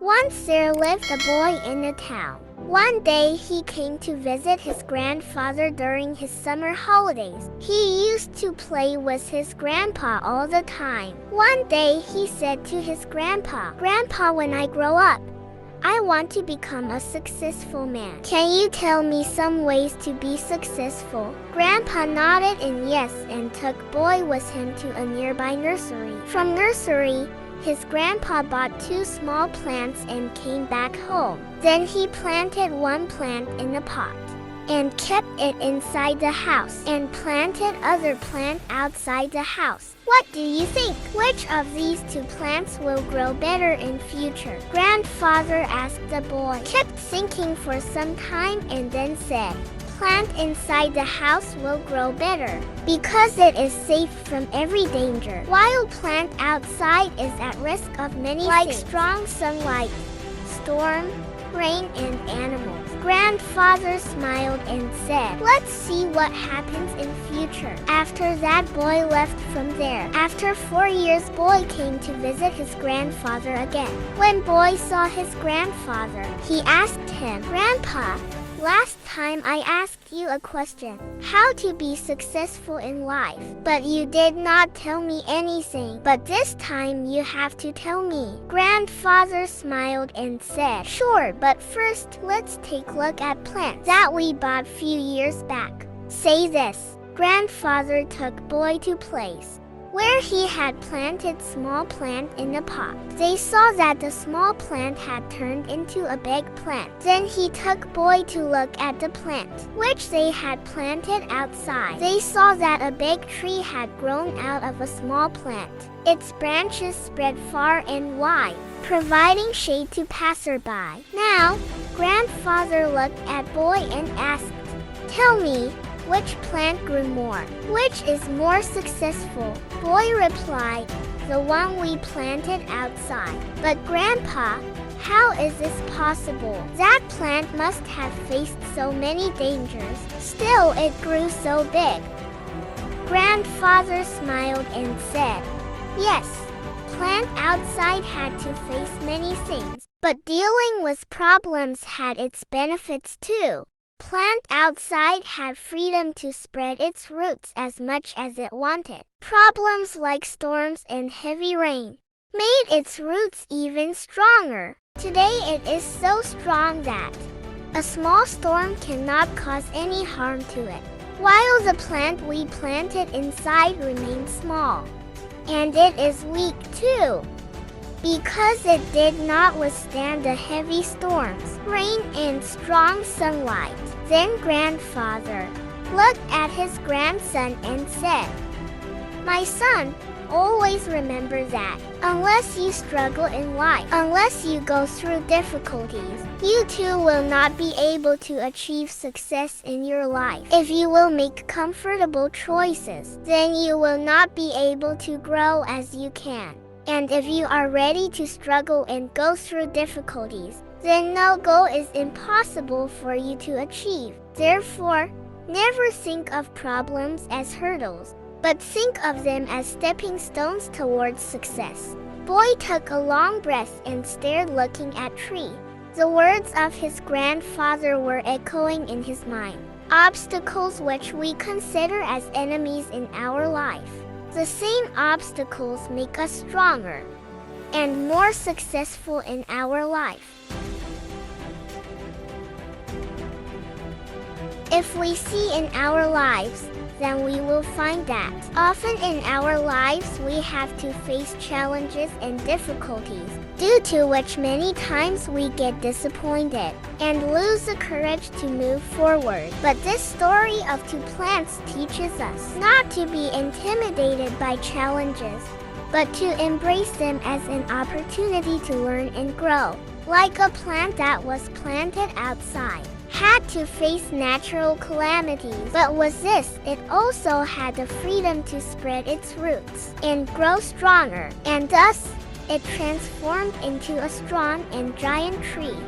Once there lived a boy in a town. One day he came to visit his grandfather during his summer holidays. He used to play with his grandpa all the time. One day he said to his grandpa, "Grandpa, when I grow up, I want to become a successful man. Can you tell me some ways to be successful?" Grandpa nodded in yes and took boy with him to a nearby nursery. From nursery, his grandpa bought 2 small plants and came back home. Then he planted one plant in a pot and kept it inside the house and planted other plant outside the house. What do you think? Which of these 2 plants will grow better in future? Grandfather asked the boy. Kept thinking for some time and then said, "Plant inside the house will grow better because it is safe from every danger, while plant outside is at risk of many like things, strong sunlight, storm, rain, and animals." Grandfather smiled and said, "Let's see what happens in future." After that, boy left from there. After 4 years, boy came to visit his grandfather again. When boy saw his grandfather, he asked him, "Grandpa, last time I asked you a question, how to be successful in life, but you did not tell me anything. But this time you have to tell me." Grandfather smiled and said, "Sure, but first let's take a look at plants that we bought few years back. Say this." Grandfather took boy to place where he had planted small plant in a pot. They saw that the small plant had turned into a big plant. Then he took boy to look at the plant, which they had planted outside. They saw that a big tree had grown out of a small plant. Its branches spread far and wide, providing shade to passerby. Now, grandfather looked at boy and asked, "Tell me, which plant grew more? Which is more successful?" Boy replied, "The one we planted outside." "But Grandpa, how is this possible? That plant must have faced so many dangers. Still, it grew so big." Grandfather smiled and said, "Yes, plant outside had to face many things, but dealing with problems had its benefits too. Plant outside had freedom to spread its roots as much as it wanted. Problems like storms and heavy rain made its roots even stronger. Today it is so strong that a small storm cannot cause any harm to it, while the plant we planted inside remains small. And it is weak too, because it did not withstand the heavy storms, rain, and strong sunlight." Then grandfather looked at his grandson and said, "My son, always remember that unless you struggle in life, unless you go through difficulties, you too will not be able to achieve success in your life. If you will make comfortable choices, then you will not be able to grow as you can. And if you are ready to struggle and go through difficulties, then no goal is impossible for you to achieve. Therefore, never think of problems as hurdles, but think of them as stepping stones towards success." Boy took a long breath and stared looking at tree. The words of his grandfather were echoing in his mind. Obstacles which we consider as enemies in our life, the same obstacles make us stronger and more successful in our life. If we see in our lives, then we will find that often in our lives we have to face challenges and difficulties, due to which many times we get disappointed and lose the courage to move forward. But this story of 2 plants teaches us not to be intimidated by challenges, but to embrace them as an opportunity to learn and grow. Like a plant that was planted outside had to face natural calamities, but with this, it also had the freedom to spread its roots and grow stronger, and thus, it transformed into a strong and giant tree.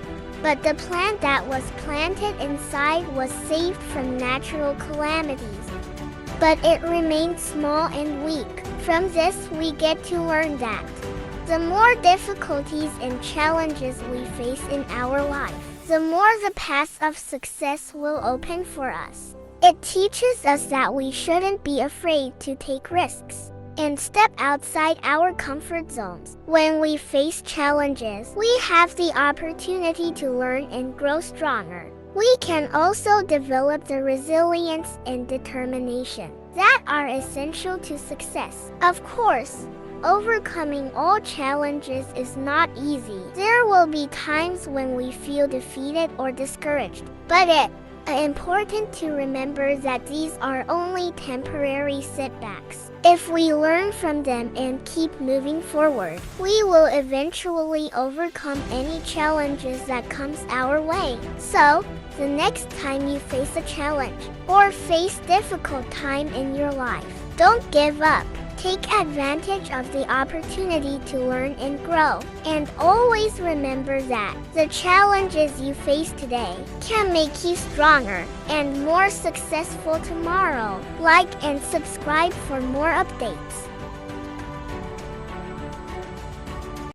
But the plant that was planted inside was saved from natural calamities, but it remained small and weak. From this, we get to learn that The more difficulties and challenges we face in our life, the more the path of success will open for us. It teaches us that we shouldn't be afraid to take risks and step outside our comfort zones. When we face challenges, we have the opportunity to learn and grow stronger. We can also develop the resilience and determination that are essential to success. Of course, overcoming all challenges is not easy. There will be times when we feel defeated or discouraged, but it's important to remember that these are only temporary setbacks. If we learn from them and keep moving forward, we will eventually overcome any challenges that comes our way. So, the next time you face a challenge or face difficult time in your life, don't give up. Take advantage of the opportunity to learn and grow. And always remember that the challenges you face today can make you stronger and more successful tomorrow. Like and subscribe for more updates.